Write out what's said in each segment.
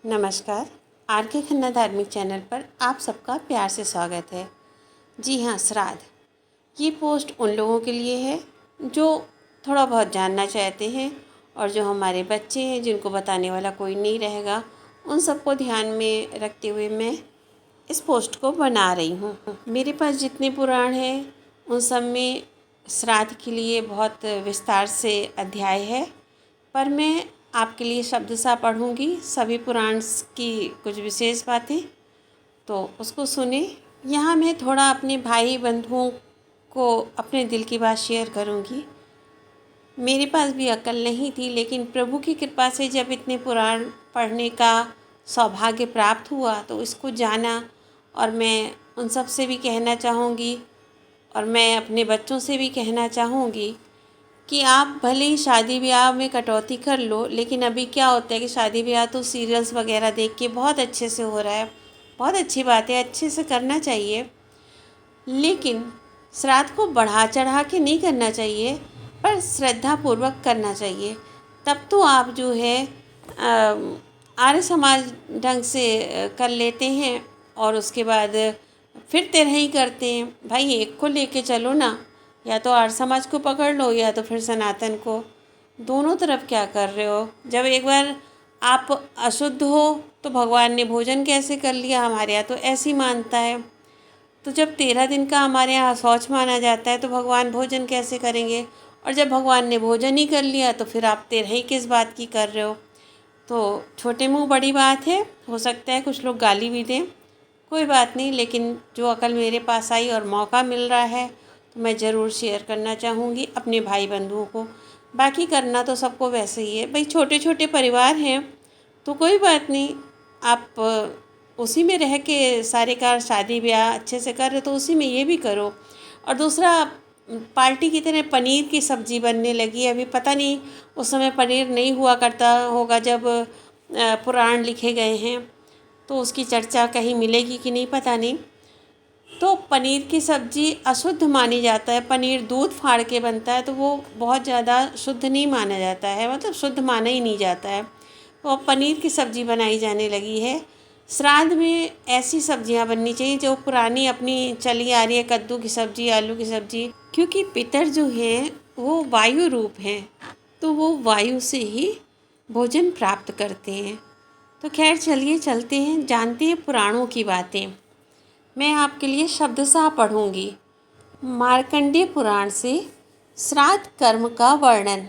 नमस्कार। आर के खन्ना धार्मिक चैनल पर आप सबका प्यार से स्वागत है। जी हाँ, श्राद्ध ये पोस्ट उन लोगों के लिए है जो थोड़ा बहुत जानना चाहते हैं और जो हमारे बच्चे हैं जिनको बताने वाला कोई नहीं रहेगा, उन सबको ध्यान में रखते हुए मैं इस पोस्ट को बना रही हूँ। मेरे पास जितने पुराण हैं उन सब में श्राद्ध के लिए बहुत विस्तार से अध्याय है, पर मैं आपके लिए शब्दशः पढ़ूंगी सभी पुराण की कुछ विशेष बातें, तो उसको सुने। यहाँ मैं थोड़ा अपने भाई बंधुओं को अपने दिल की बात शेयर करूँगी। मेरे पास भी अक्ल नहीं थी, लेकिन प्रभु की कृपा से जब इतने पुराण पढ़ने का सौभाग्य प्राप्त हुआ तो इसको जाना, और मैं उन सब से भी कहना चाहूँगी और मैं अपने बच्चों से भी कहना चाहूँगी कि आप भले ही शादी ब्याह में कटौती कर लो, लेकिन अभी क्या होता है कि शादी ब्याह तो सीरियल्स वगैरह देख के बहुत अच्छे से हो रहा है। बहुत अच्छी बात है, अच्छे से करना चाहिए, लेकिन श्राद्ध को बढ़ा चढ़ा के नहीं करना चाहिए, पर श्रद्धापूर्वक करना चाहिए। तब तो आप जो है आर्य समाज ढंग से कर लेते हैं और उसके बाद फिर तेरह ही करते हैं। भाई एक को लेके चलो ना, या तो आर्य समाज को पकड़ लो या तो फिर सनातन को। दोनों तरफ क्या कर रहे हो? जब एक बार आप अशुद्ध हो तो भगवान ने भोजन कैसे कर लिया? हमारे यहाँ तो ऐसी मानता है। तो जब 13 दिन का हमारे यहाँ शौच माना जाता है तो भगवान भोजन कैसे करेंगे? और जब भगवान ने भोजन ही कर लिया तो फिर आप 13 ही किस बात की कर रहे हो? तो छोटे मुँह बड़ी बात है। हो सकता है कुछ लोग गाली भी दें, कोई बात नहीं, लेकिन जो अकल मेरे पास आई और मौका मिल रहा है तो मैं ज़रूर शेयर करना चाहूँगी अपने भाई बंधुओं को। बाकी करना तो सबको वैसे ही है। भाई छोटे छोटे परिवार हैं तो कोई बात नहीं, आप उसी में रह के सारे कार शादी ब्याह अच्छे से कर रहे तो उसी में ये भी करो। और दूसरा, पार्टी की तरह पनीर की सब्ज़ी बनने लगी। अभी पता नहीं उस समय पनीर नहीं हुआ करता होगा जब पुराण लिखे गए हैं, तो उसकी चर्चा कहीं मिलेगी कि नहीं पता नहीं। तो पनीर की सब्ज़ी अशुद्ध मानी जाता है। पनीर दूध फाड़ के बनता है तो वो बहुत ज़्यादा शुद्ध नहीं माना जाता है, मतलब शुद्ध माना ही नहीं जाता है। तो अब पनीर की सब्ज़ी बनाई जाने लगी है। श्राद्ध में ऐसी सब्जियां बननी चाहिए जो पुरानी अपनी चली आ रही है, कद्दू की सब्ज़ी, आलू की सब्ज़ी, क्योंकि पितर जो हैं वो वायु रूप हैं, तो वो वायु से ही भोजन प्राप्त करते हैं। तो खैर चलिए चलते हैं, जानते हैं पुराणों की बातें। मैं आपके लिए शब्दशः पढ़ूंगी मार्कंडेय पुराण से श्राद्ध कर्म का वर्णन।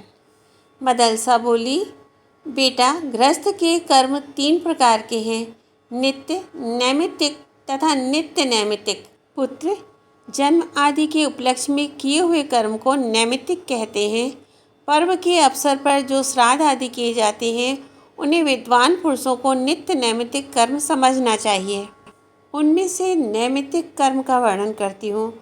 मदलसा बोली, बेटा, गृहस्थ के कर्म 3 प्रकार के हैं, नित्य, नैमित्तिक तथा नित्य नैमित्तिक। पुत्र, जन्म आदि के उपलक्ष्य में किए हुए कर्म को नैमित्तिक कहते हैं। पर्व के अवसर पर जो श्राद्ध आदि किए जाते हैं उन्हें विद्वान पुरुषों को नित्य नैमित्तिक कर्म समझना चाहिए। उनमें से नैमित्तिक कर्म का वर्णन करती हूँ।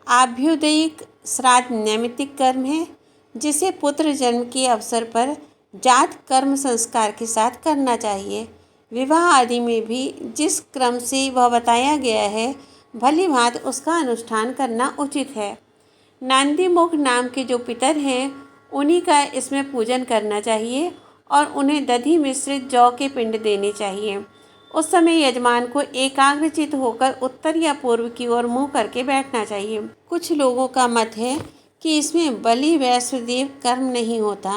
आभ्युदयिक श्राद्ध नैमित्तिक कर्म है, जिसे पुत्र जन्म के अवसर पर जात कर्म संस्कार के साथ करना चाहिए। विवाह आदि में भी जिस क्रम से वह बताया गया है भली भांति उसका अनुष्ठान करना उचित है। नांदीमुख नाम के जो पितर हैं उन्हीं का इसमें पूजन करना चाहिए और उन्हें दधि मिश्रित जौ के पिंड देने चाहिए। उस समय यजमान को एकाग्रचित होकर उत्तर या पूर्व की ओर मुंह करके बैठना चाहिए। कुछ लोगों का मत है कि इसमें बलि वैश्वदेव कर्म नहीं होता।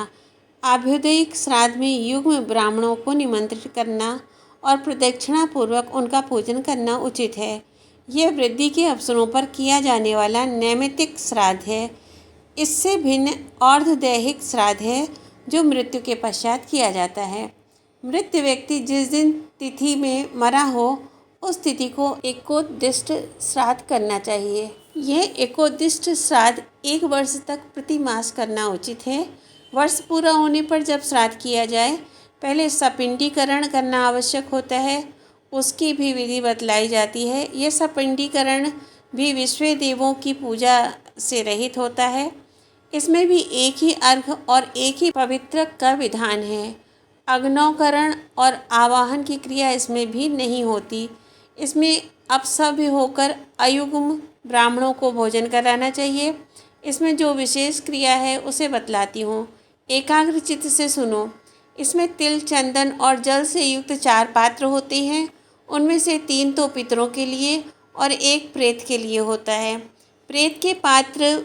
आभ्युदयिक श्राद्ध में युग्म ब्राह्मणों को निमंत्रित करना और प्रदक्षिणा पूर्वक उनका पूजन करना उचित है। यह वृद्धि के अवसरों पर किया जाने वाला नैमित्तिक श्राद्ध है। इससे भिन्न अर्धदैहिक श्राद्ध है जो मृत्यु के पश्चात किया जाता है। मृत व्यक्ति जिस दिन तिथि में मरा हो उस तिथि को एकोद्दिष्ट श्राद्ध करना चाहिए। यह एकोद्दिष्ट श्राद्ध 1 वर्ष तक प्रति मास करना उचित है। वर्ष पूरा होने पर जब श्राद्ध किया जाए पहले सपिंडीकरण करना आवश्यक होता है, उसकी भी विधि बतलाई जाती है। यह सपिंडीकरण भी विश्व देवों की पूजा से रहित होता है। इसमें भी एक ही अर्घ और एक ही पवित्र का विधान है। अग्नौकरण और आवाहन की क्रिया इसमें भी नहीं होती। इसमें अपसभ्य होकर अयुग्म ब्राह्मणों को भोजन कराना चाहिए। इसमें जो विशेष क्रिया है उसे बतलाती हूँ, एकाग्रचित्त से सुनो। इसमें तिल, चंदन और जल से युक्त 4 पात्र होते हैं। उनमें से 3 तो पितरों के लिए और 1 प्रेत के लिए होता है। प्रेत के पात्र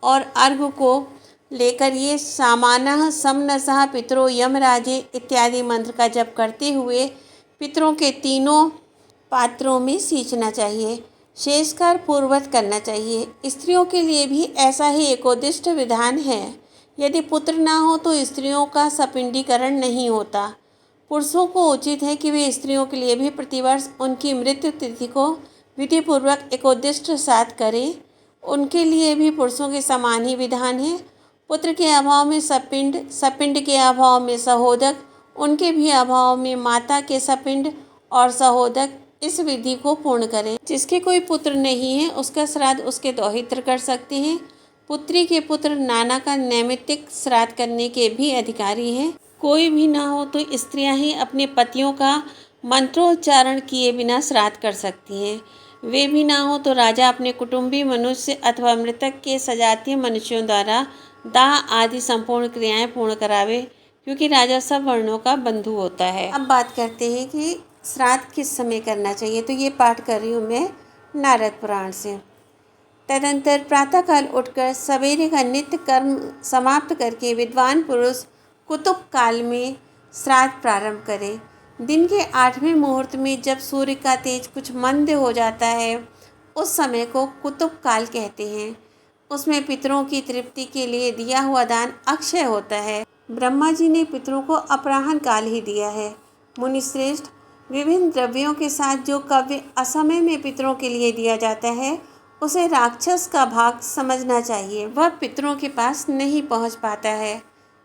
और अर्घ को लेकर ये सामानः समनसः पितरो यमराजे इत्यादि मंत्र का जप करते हुए पितरों के तीनों पात्रों में सींचना चाहिए। शेषकार पूर्वत करना चाहिए। स्त्रियों के लिए भी ऐसा ही एकोदिष्ट विधान है। यदि पुत्र ना हो तो स्त्रियों का सपिंडीकरण नहीं होता। पुरुषों को उचित है कि वे स्त्रियों के लिए भी प्रतिवर्ष उनकी मृत्यु तिथि को विधिपूर्वक एकोदिष्ट श्राद्ध करें। उनके लिए भी पुरुषों के समान ही विधान है। पुत्र के अभाव में सपिंड, सपिंड के अभाव में सहोदक, उनके भी अभाव में माता के सपिंड और सहोदक इस विधि को पूर्ण करें। जिसके कोई पुत्र नहीं है उसका श्राद्ध उसके दौहित्र कर सकते हैं। पुत्री के पुत्र नाना का नैमित्तिक श्राद्ध करने के भी अधिकारी हैं। कोई भी ना हो तो स्त्रियां ही अपने पतियों का मंत्रोच्चारण किए बिना श्राद्ध कर सकती हैं। वे भी ना हो तो राजा अपने कुटुंबी मनुष्य अथवा मृतक के सजातीय मनुष्यों द्वारा दाह आदि संपूर्ण क्रियाएं पूर्ण करावे, क्योंकि राजा सब वर्णों का बंधु होता है। अब बात करते हैं कि श्राद्ध किस समय करना चाहिए। तो ये पाठ कर रही हूँ मैं नारद पुराण से। तदंतर प्रातःकाल उठकर सवेरे का नित्य कर्म समाप्त करके विद्वान पुरुष कुतुब काल में श्राद्ध प्रारंभ करे। दिन के 8वें मुहूर्त में जब सूर्य का तेज कुछ मंद हो जाता है उस समय को कुतुब काल कहते हैं। उसमें पितरों की तृप्ति के लिए दिया हुआ दान अक्षय होता है। ब्रह्मा जी ने पितरों को अपराह्न काल ही दिया है। मुनिश्रेष्ठ, विभिन्न द्रव्यों के साथ जो कव्य असमय में पितरों के लिए दिया जाता है उसे राक्षस का भाग समझना चाहिए। वह पितरों के पास नहीं पहुंच पाता है।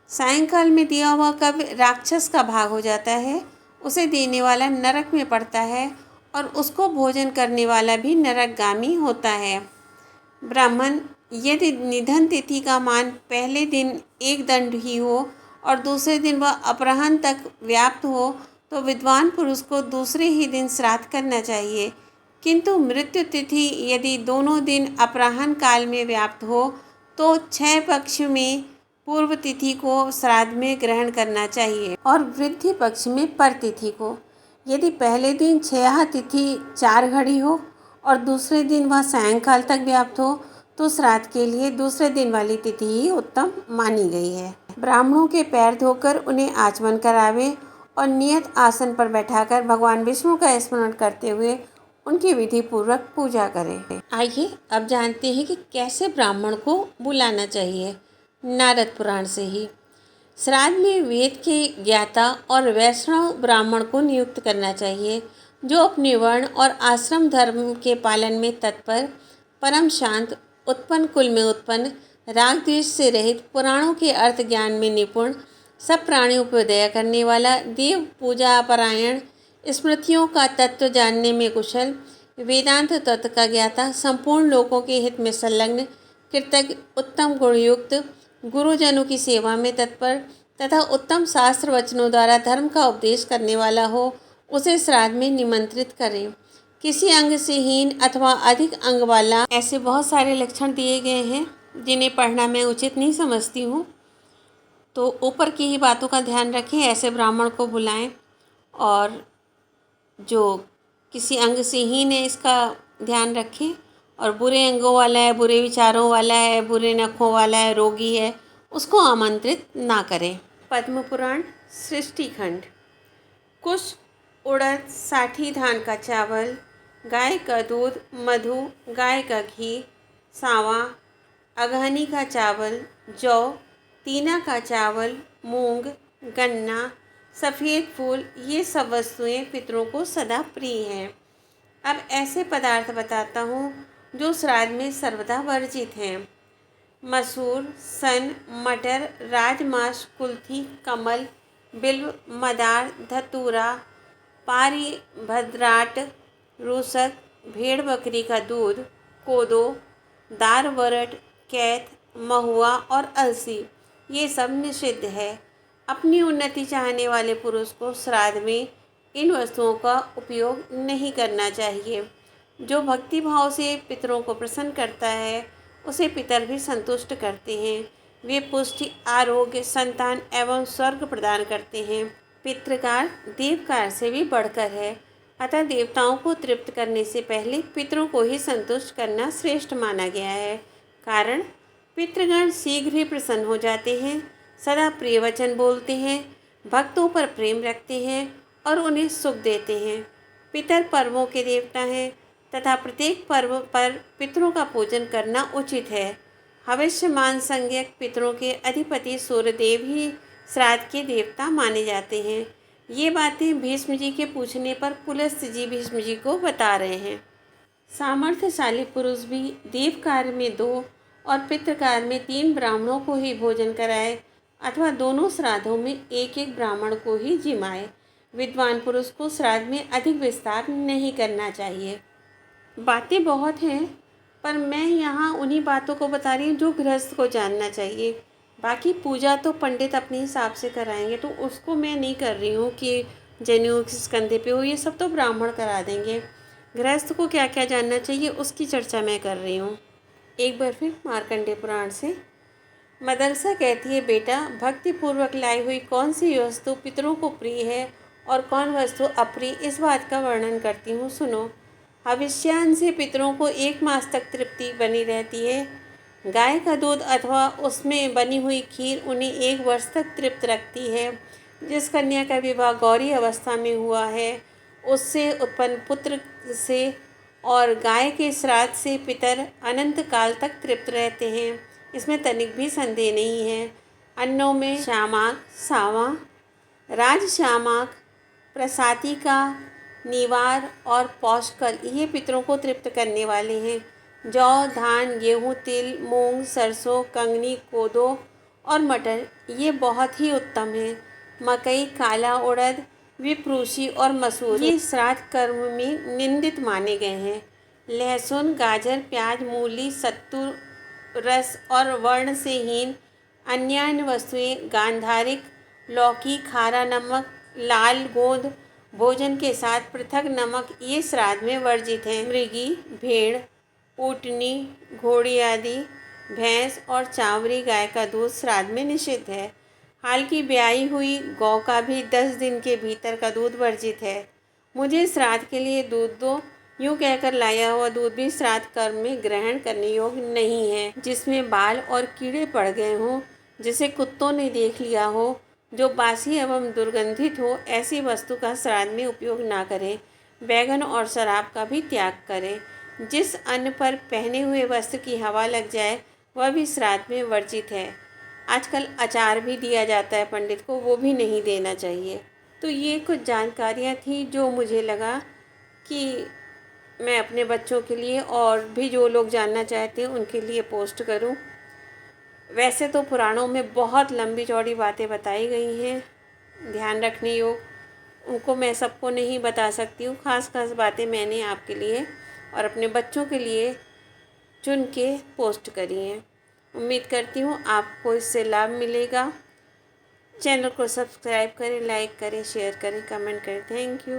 सायंकाल में दिया हुआ कव्य राक्षस का भाग हो जाता है। उसे देने वाला नरक में पड़ता है और उसको भोजन करने वाला भी नरकगामी होता है। ब्राह्मण, यदि निधन तिथि का मान पहले दिन 1 दंड ही हो और दूसरे दिन वह अपराह्न तक व्याप्त हो तो विद्वान पुरुष को दूसरे ही दिन श्राद्ध करना चाहिए। किंतु मृत्यु तिथि यदि दोनों दिन अपराह्न काल में व्याप्त हो तो 6 पक्ष में पूर्व तिथि को श्राद्ध में ग्रहण करना चाहिए और वृद्धि पक्ष में पर तिथि को। यदि पहले दिन 6 तिथि 4 घड़ी हो और दूसरे दिन वह सायंकाल तक व्याप्त हो तो श्राद्ध के लिए दूसरे दिन वाली तिथि ही उत्तम मानी गई है। ब्राह्मणों के पैर धोकर उन्हें आचमन करावे और नियत आसन पर बैठाकर भगवान विष्णु का स्मरण करते हुए उनकी विधि पूर्वक पूजा करें। आइए अब जानते हैं कि कैसे ब्राह्मण को बुलाना चाहिए। नारद पुराण से ही श्राद्ध में वेद के ज्ञाता और वैष्णव ब्राह्मण को नियुक्त करना चाहिए, जो अपने वर्ण और आश्रम धर्म के पालन में तत्पर, परम शांत, उत्पन्न कुल में उत्पन्न, राग द्वेष से रहित, पुराणों के अर्थ ज्ञान में निपुण, सब प्राणियों पर दया करने वाला, देव पूजा परायण, स्मृतियों का तत्व जानने में कुशल, वेदांत तत्व का ज्ञाता, संपूर्ण लोगों के हित में संलग्न, कृतज्ञ, उत्तम गुणयुक्त, गुरुजनों की सेवा में तत्पर तथा उत्तम शास्त्र वचनों द्वारा धर्म का उपदेश करने वाला हो, उसे श्राद्ध में निमंत्रित करें। किसी अंग से हीन अथवा अधिक अंग वाला, ऐसे बहुत सारे लक्षण दिए गए हैं जिन्हें पढ़ना मैं उचित नहीं समझती हूँ, तो ऊपर की ही बातों का ध्यान रखें। ऐसे ब्राह्मण को बुलाएं और जो किसी अंग से हीन है इसका ध्यान रखें, और बुरे अंगों वाला है, बुरे विचारों वाला है, बुरे नखों वाला है, रोगी है, उसको आमंत्रित ना करें। पद्म पुराण सृष्टि खंड। कुश, उड़द, साठी धान का चावल, गाय का दूध, मधु, गाय का घी, सांवा, अगहनी का चावल, जौ, तीना का चावल, मूंग, गन्ना, सफ़ेद फूल, ये सब वस्तुएं पितरों को सदा प्रिय हैं। अब ऐसे पदार्थ बताता हूँ जो श्राद्ध में सर्वदा वर्जित हैं। मसूर, सन, मटर, राजमाश, कुल्थी, कमल, बिल्व, मदार, धतूरा, पारी, भद्राट, रूसक, भेड़ बकरी का दूध, कोदो, दार वरट, कैथ, महुआ और अलसी, ये सब निषिद्ध है। अपनी उन्नति चाहने वाले पुरुष को श्राद्ध में इन वस्तुओं का उपयोग नहीं करना चाहिए। जो भक्ति भाव से पितरों को प्रसन्न करता है उसे पितर भी संतुष्ट करते हैं। वे पुष्टि, आरोग्य, संतान एवं स्वर्ग प्रदान करते हैं। पितृकार देवकार से भी बढ़कर है, अतः देवताओं को तृप्त करने से पहले पितरों को ही संतुष्ट करना श्रेष्ठ माना गया है। कारण पितृगण शीघ्र ही प्रसन्न हो जाते हैं, सदा प्रिय वचन बोलते हैं, भक्तों पर प्रेम रखते हैं और उन्हें सुख देते हैं। पितर पर्वों के देवता हैं तथा प्रत्येक पर्व पर पितरों का पूजन करना उचित है। हविष्यमान संज्ञक पितरों के अधिपति सूर्यदेव ही श्राद्ध के देवता माने जाते हैं। ये बातें भीष्म जी के पूछने पर पुलस्त्य जी भीष्म जी को बता रहे हैं। सामर्थ्यशाली पुरुष भी देव कार्य में 2 और पितृ कार्य में 3 ब्राह्मणों को ही भोजन कराए अथवा दोनों श्राद्धों में एक एक ब्राह्मण को ही जिमाए। विद्वान पुरुष को श्राद्ध में अधिक विस्तार नहीं करना चाहिए। बातें बहुत हैं, पर मैं यहाँ उन्हीं बातों को बता रही हूँ जो गृहस्थ को जानना चाहिए। बाकी पूजा तो पंडित अपने हिसाब से कराएंगे, तो उसको मैं नहीं कर रही हूँ कि जनेऊ किस कंधे पे हो, ये सब तो ब्राह्मण करा देंगे। गृहस्थ को क्या क्या जानना चाहिए उसकी चर्चा मैं कर रही हूँ। एक बार फिर मार्कंडेय पुराण से। मदरसा कहती है, बेटा भक्तिपूर्वक लाई हुई कौन सी वस्तु पितरों को प्रिय है और कौन वस्तु अप्रिय, इस बात का वर्णन करती हूँ, सुनो। हविष्यान से पितरों को 1 मास तक तृप्ति बनी रहती है। गाय का दूध अथवा उसमें बनी हुई खीर उन्हें 1 वर्ष तक तृप्त रखती है। जिस कन्या का विवाह गौरी अवस्था में हुआ है उससे उत्पन्न पुत्र से और गाय के श्राद्ध से पितर अनंत काल तक तृप्त रहते हैं, इसमें तनिक भी संदेह नहीं है। अन्नों में श्यामाक, सावा, राजश्यामाक, प्रसातिका, निवार और पौष्कल ये पितरों को तृप्त करने वाले हैं। जौ, धान, गेहूँ, तिल, मूंग, सरसों, कंगनी, कोदो और मटर ये बहुत ही उत्तम हैं। मकई, काला उड़द, विप्रूसी और मसूर ये श्राद्ध कर्म में निंदित माने गए हैं। लहसुन, गाजर, प्याज, मूली, सत्तू, रस और वर्ण से हीन अन्यान्य वस्तुएं, गांधारिक, लौकी, खारा नमक, लाल गोंद भोजन के साथ पृथक नमक ये श्राद्ध में वर्जित हैं। मृगी, भेड़, ऊँटनी, घोड़ी आदि, भैंस और चावरी गाय का दूध श्राद्ध में निषिद्ध है। हाल की ब्याई हुई गौ का भी 10 दिन के भीतर का दूध वर्जित है। मुझे श्राद्ध के लिए दूध दो, यूँ कहकर लाया हुआ दूध भी श्राद्ध कर्म में ग्रहण करने योग्य नहीं है। जिसमें बाल और कीड़े पड़ गए हों, जिसे कुत्तों ने देख लिया हो, जो बासी एवं दुर्गंधित हो, ऐसी वस्तु का श्राद्ध में उपयोग ना करें। बैगन और शराब का भी त्याग करें। जिस अन्न पर पहने हुए वस्त्र की हवा लग जाए वह भी श्राद्ध में वर्जित है। आजकल अचार भी दिया जाता है पंडित को, वो भी नहीं देना चाहिए। तो ये कुछ जानकारियाँ थी जो मुझे लगा कि मैं अपने बच्चों के लिए और भी जो लोग जानना चाहते हैं उनके लिए पोस्ट करूं। वैसे तो पुराणों में बहुत लंबी चौड़ी बातें बताई गई हैं ध्यान रखने योग, उनको मैं सबको नहीं बता सकती हूँ। ख़ास बातें मैंने आपके लिए और अपने बच्चों के लिए चुन के पोस्ट करी हैं। उम्मीद करती हूँ आपको इससे लाभ मिलेगा। चैनल को सब्सक्राइब करें, लाइक करें, शेयर करें, कमेंट करें। Thank you.